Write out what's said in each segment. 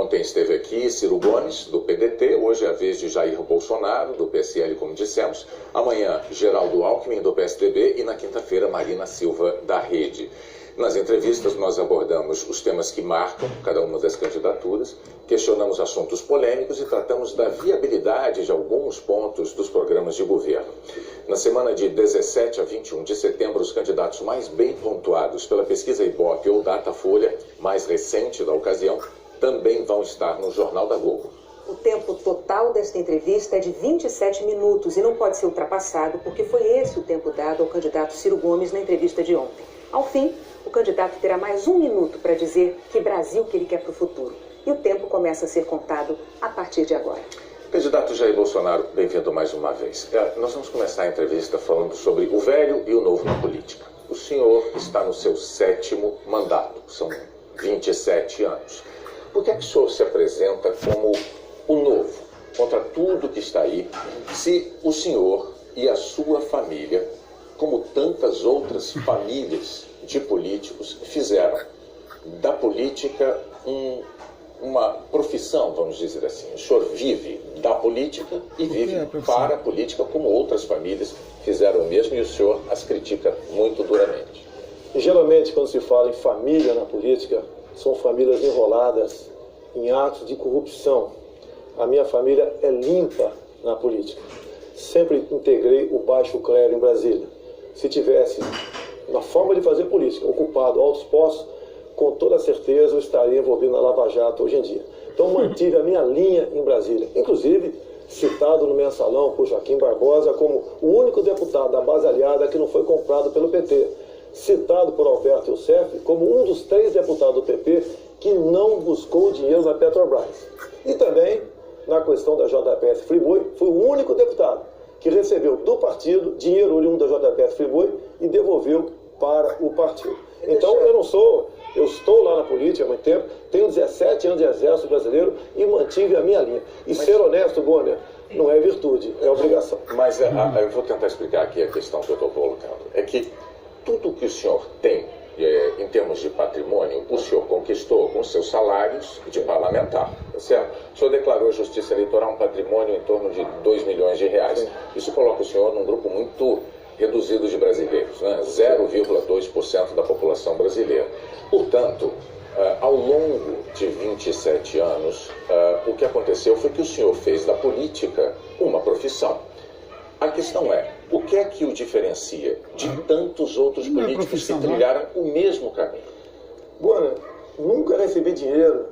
Ontem esteve aqui Ciro Gomes, do PDT, hoje é a vez de Jair Bolsonaro, do PSL, como dissemos. Amanhã, Geraldo Alckmin, do PSDB, e na quinta-feira, Marina Silva, da Rede. Nas entrevistas, nós abordamos os temas que marcam cada uma das candidaturas, questionamos assuntos polêmicos e tratamos da viabilidade de alguns pontos dos programas de governo. Na semana de 17 a 21 de setembro, os candidatos mais bem pontuados pela pesquisa Ibope ou Datafolha, mais recente da ocasião, também vão estar no Jornal da Globo. O tempo total desta entrevista é de 27 minutos e não pode ser ultrapassado porque foi esse o tempo dado ao candidato Ciro Gomes na entrevista de ontem. Ao fim, o candidato terá mais 1 minuto para dizer que Brasil que ele quer para o futuro. E o tempo começa a ser contado a partir de agora. Candidato Jair Bolsonaro, bem-vindo mais uma vez. Nós vamos começar a entrevista falando sobre o velho e o novo na política. O senhor está no seu 7º mandato, são 27 anos. Por que é que o senhor se apresenta como o novo, contra tudo que está aí, se o senhor e a sua família, como tantas outras famílias de políticos, fizeram da política uma profissão, vamos dizer assim? O senhor vive da política e vive para a política, como outras famílias fizeram o mesmo, e o senhor as critica muito duramente. Geralmente, quando se fala em família na política, são famílias enroladas em atos de corrupção. A minha família é limpa na política. Sempre integrei o baixo clero em Brasília. Se tivesse, na forma de fazer política, ocupado altos postos, com toda certeza eu estaria envolvido na Lava Jato hoje em dia. Então mantive a minha linha em Brasília. Inclusive, citado no mensalão por Joaquim Barbosa como o único deputado da base aliada que não foi comprado pelo PT. Citado por Alberto Youssef como um dos 3 deputados do PP que não buscou dinheiro na Petrobras. E também, na questão da JBS Friboi, fui o único deputado que recebeu do partido dinheiro oriundo da JBS Friboi e devolveu para o partido. Então, eu estou lá na política há muito tempo, tenho 17 anos de exército brasileiro e mantive a minha linha. E ser honesto, Bonner, não é virtude, é obrigação. Mas eu vou tentar explicar aqui a questão que eu estou colocando. É que tudo que o senhor tem, em termos de patrimônio, o senhor conquistou com seus salários de parlamentar, tá certo? O senhor declarou à Justiça Eleitoral um patrimônio em torno de 2 milhões de reais. Sim. Isso coloca o senhor num grupo muito reduzido de brasileiros, né? 0,2% da população brasileira. Portanto, ao longo de 27 anos, o que aconteceu foi que o senhor fez da política uma profissão. A questão é, o que é que o diferencia de tantos outros políticos que trilharam o mesmo caminho? Bona, nunca recebi dinheiro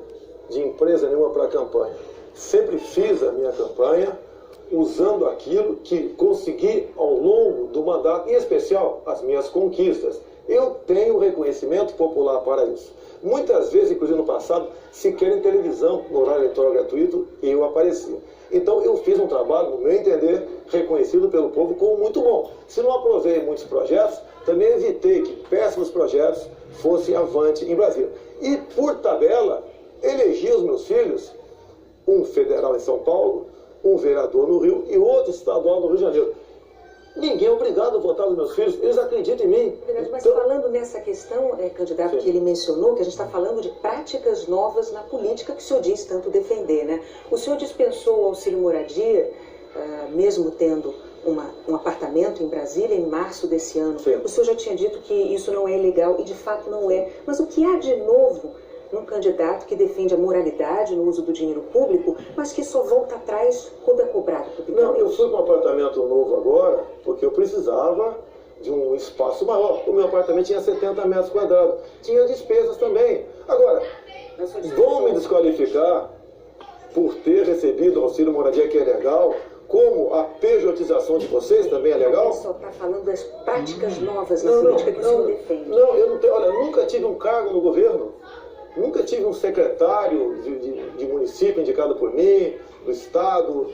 de empresa nenhuma para a campanha. Sempre fiz a minha campanha usando aquilo que consegui ao longo do mandato, em especial as minhas conquistas. Eu tenho reconhecimento popular para isso. Muitas vezes, inclusive no passado, sequer em televisão, no horário eleitoral gratuito, eu aparecia. Então eu fiz um trabalho, no meu entender, reconhecido pelo povo como muito bom. Se não aprovei muitos projetos, também evitei que péssimos projetos fossem avante em Brasília. E, por tabela, elegi os meus filhos, um federal em São Paulo, um vereador no Rio e outro estadual no Rio de Janeiro. Ninguém é obrigado a votar nos meus filhos, eles acreditam em mim. Mas falando nessa questão, candidato, Sim. que ele mencionou, que a gente está falando de práticas novas na política que o senhor diz tanto defender, né? O senhor dispensou o auxílio moradia, mesmo tendo um apartamento em Brasília em março desse ano. Sim. O senhor já tinha dito que isso não é legal e de fato não é. Mas o que há de novo num candidato que defende a moralidade no uso do dinheiro público, mas que só volta atrás quando é cobrado? Não, eu fui para um apartamento novo agora porque eu precisava de um espaço maior. O meu apartamento tinha 70 metros quadrados. Tinha despesas também. Agora, vão me desqualificar por ter recebido o auxílio moradia, que é legal, como a pejotização de vocês também é legal? O senhor está falando das práticas novas na política que o senhor defende. Não, eu não tenho, olha, nunca tive um cargo no governo. Nunca tive um secretário de município indicado por mim, do Estado,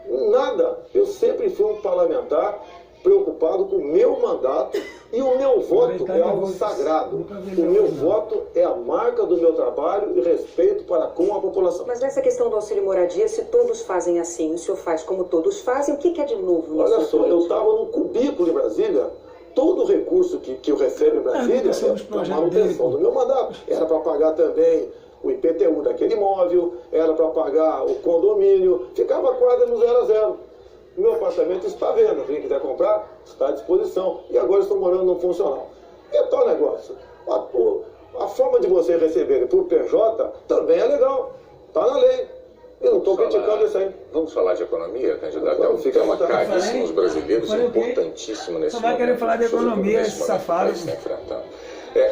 nada. Eu sempre fui um parlamentar preocupado com o meu mandato e o meu voto é algo sagrado. O meu voto é a marca do meu trabalho e respeito para com a população. Mas nessa questão do auxílio moradia, se todos fazem assim, o senhor faz como todos fazem, o que é de novo nisso? Olha só, eu estava num cubículo em Brasília. Todo o recurso que eu recebo em Brasília é para manutenção do meu mandato. Era para pagar também o IPTU daquele imóvel, era para pagar o condomínio, ficava quase no 0 a 0. Meu apartamento está à venda, quem quiser comprar, está à disposição. E agora estou morando no funcional. É tal negócio. A forma de você receber por PJ também é legal. Está na lei. Eu não estou criticando isso aí. Vamos falar de economia, candidato? É um tema caríssimo aos brasileiros, importantíssimo nesse momento. Só vai querer falar de economia, esse safado.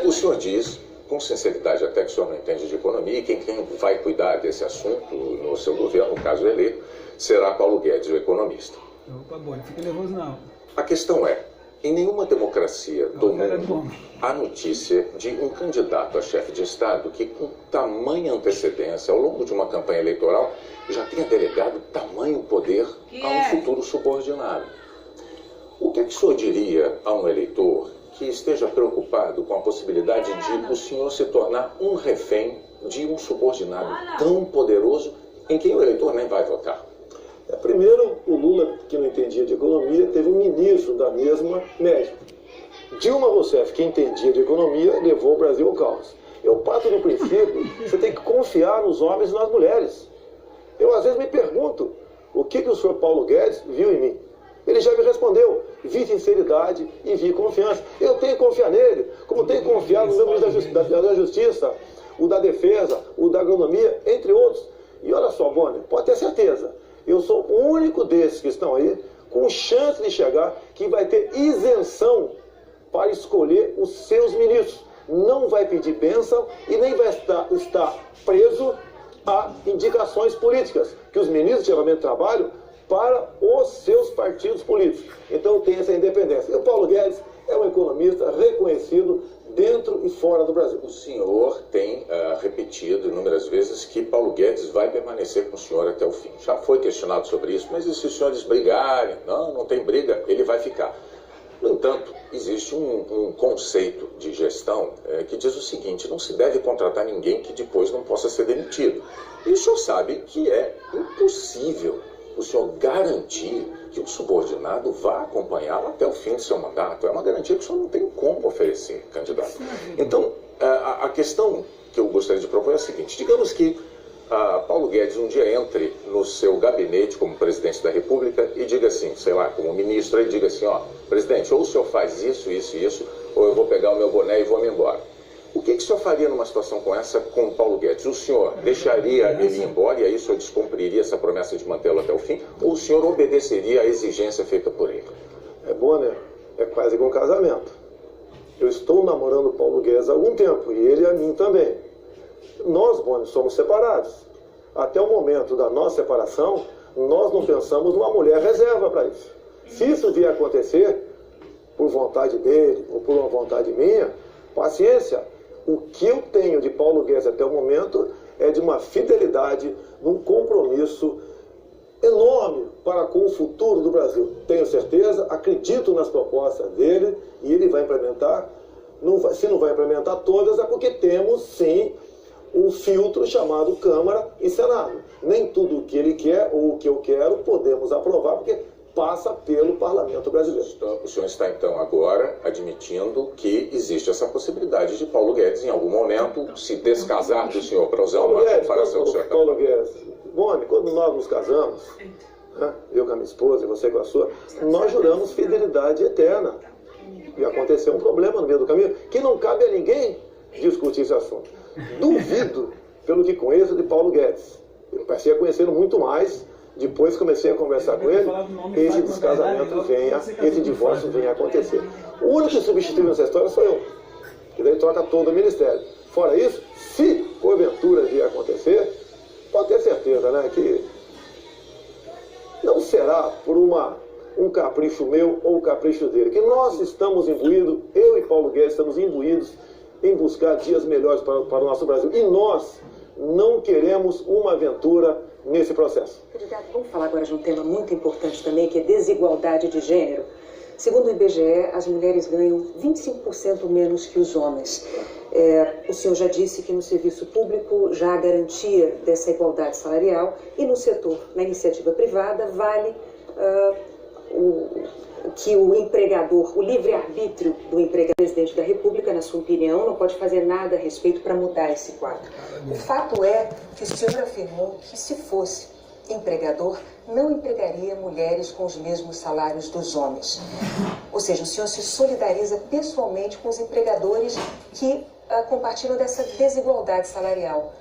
O senhor diz, com sinceridade até, que o senhor não entende de economia, e quem vai cuidar desse assunto no seu governo, no caso eleito, será Paulo Guedes, o economista. Opa, bom, não fica nervoso não. A questão é, em nenhuma democracia do mundo há notícia de um candidato a chefe de Estado que, com tamanha antecedência, ao longo de uma campanha eleitoral, já tenha delegado tamanho poder a um futuro subordinado. O que é que o senhor diria a um eleitor que esteja preocupado com a possibilidade de o senhor se tornar um refém de um subordinado tão poderoso em quem o eleitor nem vai votar? Primeiro, o Lula, que não entendia de economia, teve um ministro da mesma médico. Dilma Rousseff, que entendia de economia, levou o Brasil ao caos. Eu parto do princípio, você tem que confiar nos homens e nas mulheres. Eu às vezes me pergunto, o que o senhor Paulo Guedes viu em mim? Ele já me respondeu, vi sinceridade e vi confiança. Eu tenho que confiar nele, como tenho que confiar no meu ministro da Justiça, o da Defesa, o da Agronomia, entre outros. E olha só, Boni, pode ter certeza, eu sou o único desses que estão aí com chance de chegar que vai ter isenção para escolher os seus ministros. Não vai pedir bênção e nem vai estar preso a indicações políticas, que os ministros geralmente trabalham para os seus partidos políticos. Então tem essa independência. E o Paulo Guedes é um economista reconhecido dentro e fora do Brasil. O senhor tem repetido inúmeras vezes que Paulo Guedes vai permanecer com o senhor até o fim. Já foi questionado sobre isso, mas e se os senhores brigarem? Não tem briga, ele vai ficar. No entanto, existe um conceito de gestão que diz o seguinte: não se deve contratar ninguém que depois não possa ser demitido. E o senhor sabe que é impossível o senhor garantir que o subordinado vá acompanhá-lo até o fim do seu mandato. É uma garantia que o senhor não tem como oferecer, candidato. Então, a questão que eu gostaria de propor é a seguinte: digamos que Paulo Guedes um dia entre no seu gabinete como presidente da República e diga assim, sei lá, como ministro, ele diga assim, ó, presidente, ou o senhor faz isso, isso e isso, ou eu vou pegar o meu boné e vou me embora. O que o senhor faria numa situação como essa com o Paulo Guedes? O senhor deixaria ele ir embora e aí o senhor descumpriria essa promessa de mantê-lo até o fim? Ou o senhor obedeceria à exigência feita por ele? É bom, né? É quase igual um casamento. Eu estou namorando o Paulo Guedes há algum tempo e ele a mim também. Nós, Boni, somos separados. Até o momento da nossa separação, nós não pensamos numa mulher reserva para isso. Se isso vier a acontecer, por vontade dele ou por uma vontade minha, paciência. O que eu tenho de Paulo Guedes até o momento é de uma fidelidade, de um compromisso enorme para com o futuro do Brasil. Tenho certeza, acredito nas propostas dele e ele vai implementar. Se não vai implementar todas, é porque temos, sim, um filtro chamado Câmara e Senado. Nem tudo o que ele quer ou o que eu quero podemos aprovar, porque passa pelo Parlamento brasileiro. O senhor está, então, agora admitindo que existe essa possibilidade de Paulo Guedes, em algum momento, se descasar do senhor, para usar uma comparação do senhor. Paulo Guedes, Boni, quando nós nos casamos, né, eu com a minha esposa e você com a sua, nós juramos fidelidade eterna. E aconteceu um problema no meio do caminho, que não cabe a ninguém discutir esse assunto. Duvido, pelo que conheço, de Paulo Guedes. Eu passei a conhecê-lo muito mais. Depois comecei a conversar com ele, esse descasamento esse divórcio venha a acontecer. O único que substituiu nessa história sou eu, que daí troca todo o ministério. Fora isso, se porventura vier a acontecer, pode ter certeza, né, que não será por um capricho meu ou capricho dele, que nós estamos imbuídos, eu e Paulo Guedes estamos imbuídos em buscar dias melhores para o nosso Brasil. E nós não queremos uma aventura nesse processo. Candidato, vamos falar agora de um tema muito importante também, que é desigualdade de gênero. Segundo o IBGE, as mulheres ganham 25% menos que os homens. O senhor já disse que no serviço público já há garantia dessa igualdade salarial e no setor, na iniciativa privada, vale que o empregador, o livre-arbítrio do empregador, presidente da República, na sua opinião, não pode fazer nada a respeito para mudar esse quadro. O fato é que o senhor afirmou que, se fosse empregador, não empregaria mulheres com os mesmos salários dos homens. Ou seja, o senhor se solidariza pessoalmente com os empregadores que compartilham dessa desigualdade salarial.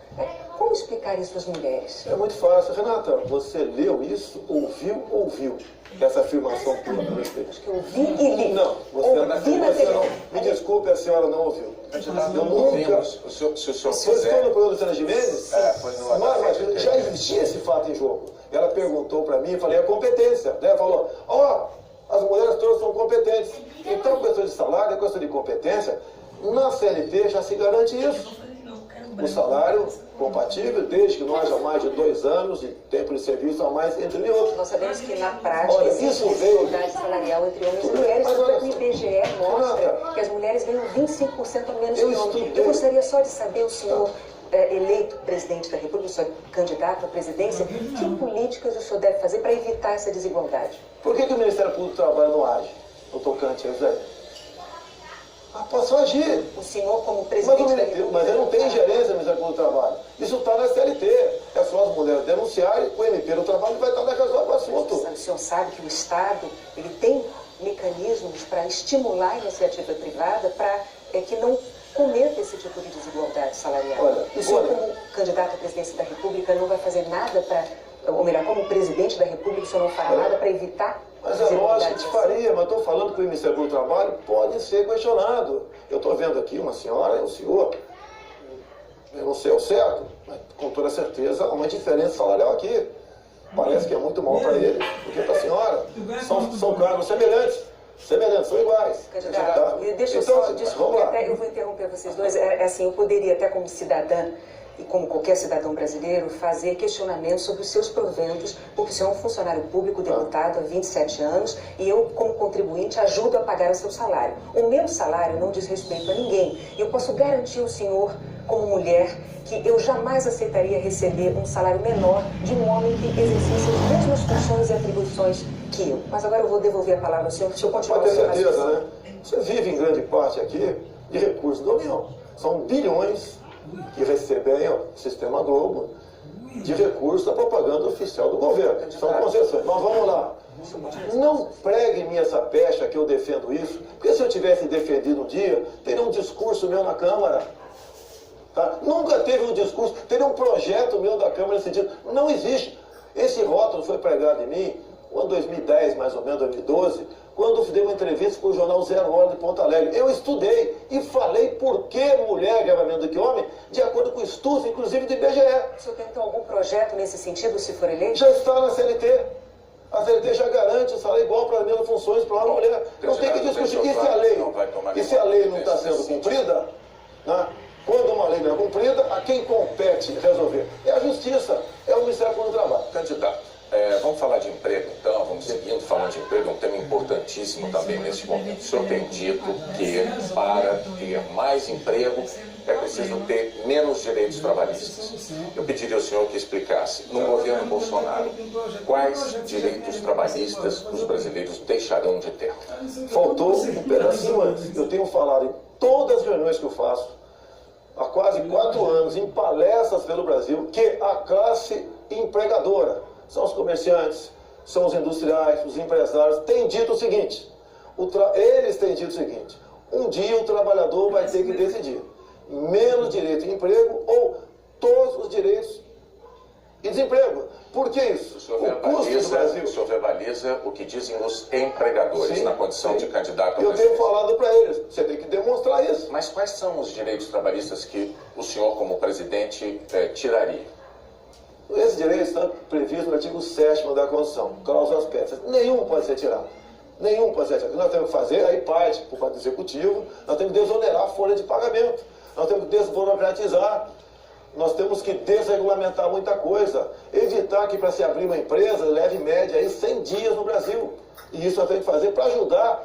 Como explicar isso às mulheres? É muito fácil. Renata, você leu isso, ouviu essa afirmação pura do respeito? Acho que eu ouvi e li. Não, você não. Me desculpe, a senhora não ouviu. Eu nunca. Se o senhor quiser. Foi no programa do Sena Gimenez? Foi no Mas já existia esse fato em jogo. Ela perguntou para mim, eu falei, a competência. Né? Ela falou, as mulheres todas são competentes. Então, questão de salário, é questão de competência. Na CLT já se garante isso. O salário compatível, desde que não haja mais de 2 anos de tempo de serviço a mais entre outros. Nós sabemos que na prática existe desigualdade salarial entre homens e mulheres, porque o IBGE mostra que as mulheres ganham 25% a menos que homens. Eu gostaria só de saber, o senhor eleito presidente da República, o senhor candidato à presidência, que políticas o senhor deve fazer para evitar essa desigualdade? Por que o Ministério Público do Trabalho não age no tocante a isso aí? Posso agir. O senhor, como presidente da República... Mas eu não tenho ingerência no Ministério Público do Trabalho. Isso está na CLT. É só as mulheres denunciarem, o MP do Trabalho vai estar na casa do assunto. O senhor sabe que o Estado ele tem mecanismos para estimular a iniciativa privada para que não cometa esse tipo de desigualdade salarial. O senhor, como candidato à presidência da República, não vai fazer nada para... Ou melhor, como presidente da República, o senhor não fará nada para evitar... Mas é lógico que faria, mas estou falando que o Ministério do Trabalho pode ser questionado. Eu estou vendo aqui uma senhora e um senhor, eu não sei ao certo, mas com toda certeza há uma diferença salarial aqui. Parece que é muito mal para ele, porque para a senhora são cargos semelhantes, são iguais. Candidato, deixa eu só, desculpe, até eu vou interromper vocês dois. Eu poderia até como cidadã, e como qualquer cidadão brasileiro, fazer questionamentos sobre os seus proventos, porque o senhor é um funcionário público, deputado há 27 anos, e eu, como contribuinte, ajudo a pagar o seu salário. O meu salário não diz respeito a ninguém. E eu posso garantir ao senhor, como mulher, que eu jamais aceitaria receber um salário menor de um homem que exercesse as mesmas funções e atribuições que eu. Mas agora eu vou devolver a palavra ao senhor, se eu continuar... Pode ter certeza, né? Você vive em grande parte aqui de recursos da União. São bilhões que recebem o Sistema Globo de recursos da propaganda oficial do governo. São concessões. Mas vamos lá. Não pregue em mim essa pecha que eu defendo isso, porque se eu tivesse defendido um dia, teria um discurso meu na Câmara. Tá? Nunca teve um discurso, teria um projeto meu da Câmara nesse sentido. Não existe. Esse rótulo foi pregado em mim em 2010, mais ou menos, 2012, quando eu dei uma entrevista para o jornal Zero Hora de Porto Alegre. Eu estudei e falei por que mulher ganha menos do que homem, de acordo com estudos, inclusive do IBGE. O senhor tem então algum projeto nesse sentido, se for eleito? Já está na CLT. A CLT já garante o salário igual para as mesmas funções para uma mulher. Não tem que discutir. E se a lei não está sendo cumprida, né? Quando uma lei não é cumprida, a quem compete resolver? É a Justiça, é o Ministério Público do Trabalho. Candidato, vamos falar de emprego, então, vamos seguindo falando de emprego, é um tema importantíssimo também neste momento. O senhor tem dito que para ter mais emprego é preciso ter menos direitos trabalhistas. Eu pediria ao senhor que explicasse, no governo Bolsonaro, quais direitos trabalhistas os brasileiros deixarão de ter? Faltou um pedacinho antes. Eu tenho falado em todas as reuniões que eu faço, há quase 4 anos, em palestras pelo Brasil, que a classe empregadora, são os comerciantes, são os industriais, os empresários, têm dito o seguinte, eles têm dito o seguinte, um dia o trabalhador vai ter que decidir, menos direito de emprego ou todos os direitos de desemprego. Por que isso? O senhor verbaliza o que dizem os empregadores na condição de candidato a presidente. Eu tenho falado para eles, você tem que demonstrar isso. Mas quais são os direitos trabalhistas que o senhor, como presidente, tiraria? Esses direitos estão previstos no artigo 7º da Constituição, cláusulas pétreas. Nenhum pode ser tirado. Nenhum pode ser tirado. Nós temos que fazer, aí parte por parte do Executivo, nós temos que desonerar a folha de pagamento, nós temos que desburocratizar, nós temos que desregulamentar muita coisa, evitar que para se abrir uma empresa leve em média aí 100 dias no Brasil. E isso nós temos que fazer para ajudar.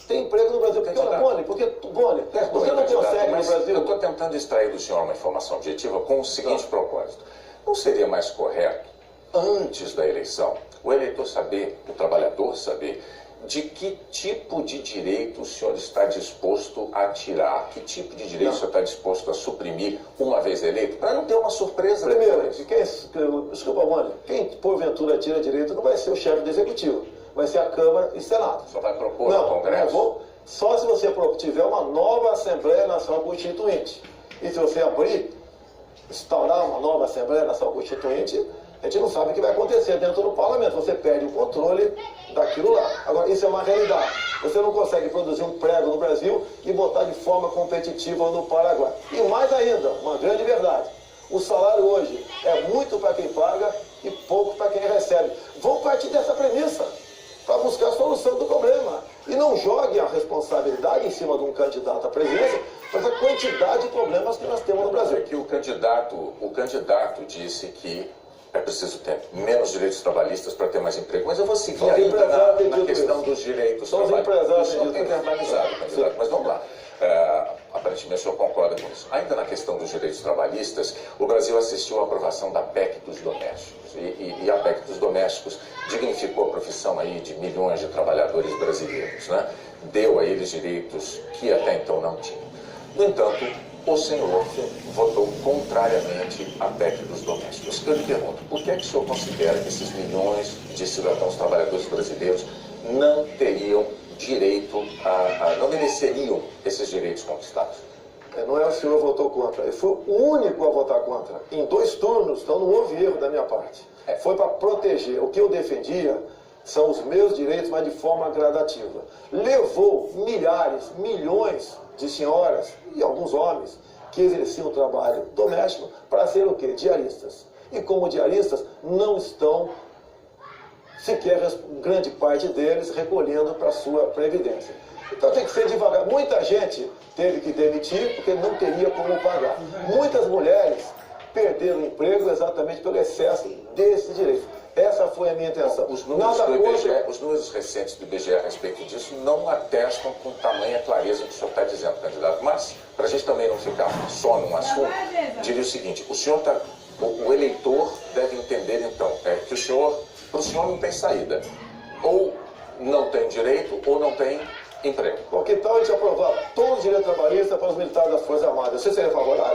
Tem emprego no Brasil. Porque, Boni, você não consegue no Brasil. Eu estou tentando extrair do senhor uma informação objetiva com o seguinte propósito. Não seria mais correto antes da eleição, o eleitor saber, o trabalhador saber, de que tipo de direito o senhor está disposto a tirar, que tipo de direito o senhor está disposto a suprimir uma vez eleito, para não ter uma surpresa depois. Quem porventura tira direito não vai ser o chefe do executivo, vai ser a Câmara e Senado. Só vai propor no Congresso? Só se você tiver uma nova Assembleia Nacional Constituinte. E se você instaurar uma nova Assembleia Nacional Constituinte, a gente não sabe o que vai acontecer dentro do parlamento. Você perde o controle daquilo lá. Agora, isso é uma realidade. Você não consegue produzir um prego no Brasil e botar de forma competitiva no Paraguai. E mais ainda, uma grande verdade, o salário hoje é muito para quem paga e pouco para quem recebe. Vamos partir dessa premissa para buscar a solução do problema. E não jogue a responsabilidade em cima de um candidato à presidência por essa quantidade de problemas que nós temos no Brasil. É que o candidato disse que é preciso ter menos direitos trabalhistas para ter mais emprego. Mas eu vou seguir ainda na questão dos direitos trabalhistas. Isso não tem verbalizado, candidato, mas vamos lá. Aparentemente o senhor concorda com isso. Ainda na questão dos direitos trabalhistas, o Brasil assistiu à aprovação da PEC dos domésticos. E a PEC dos domésticos dignificou a profissão aí de milhões de trabalhadores brasileiros, né? Deu a eles direitos que até então não tinham. No entanto, o senhor votou contrariamente à PEC dos domésticos. Eu lhe pergunto, por que é que o senhor considera que esses milhões de cidadãos trabalhadores brasileiros não teriam direito não mereceriam esses direitos conquistados? Não é o senhor que votou contra, eu fui o único a votar contra, em 2 turnos, então não houve erro da minha parte. Foi para proteger. O que eu defendia são os meus direitos, mas de forma gradativa. Levou milhares, milhões de senhoras e alguns homens que exerciam o trabalho doméstico para ser o quê? Diaristas. E como diaristas não estão sequer grande parte deles recolhendo para a sua previdência. Então tem que ser devagar. Muita gente teve que demitir porque não teria como pagar. Muitas mulheres perderam o emprego exatamente pelo excesso desse direito. Essa foi a minha intenção. Os números recentes do IBGE a respeito disso não atestam com tamanha clareza o que o senhor está dizendo, candidato. Mas, para a gente também não ficar só num assunto, diria o seguinte, o eleitor deve entender, então, que para o senhor não tem saída. Ou não tem direito, ou não tem emprego. Porque tal a gente aprovar todo o direito trabalhista para os militares das Forças Armadas. Você seria favorável?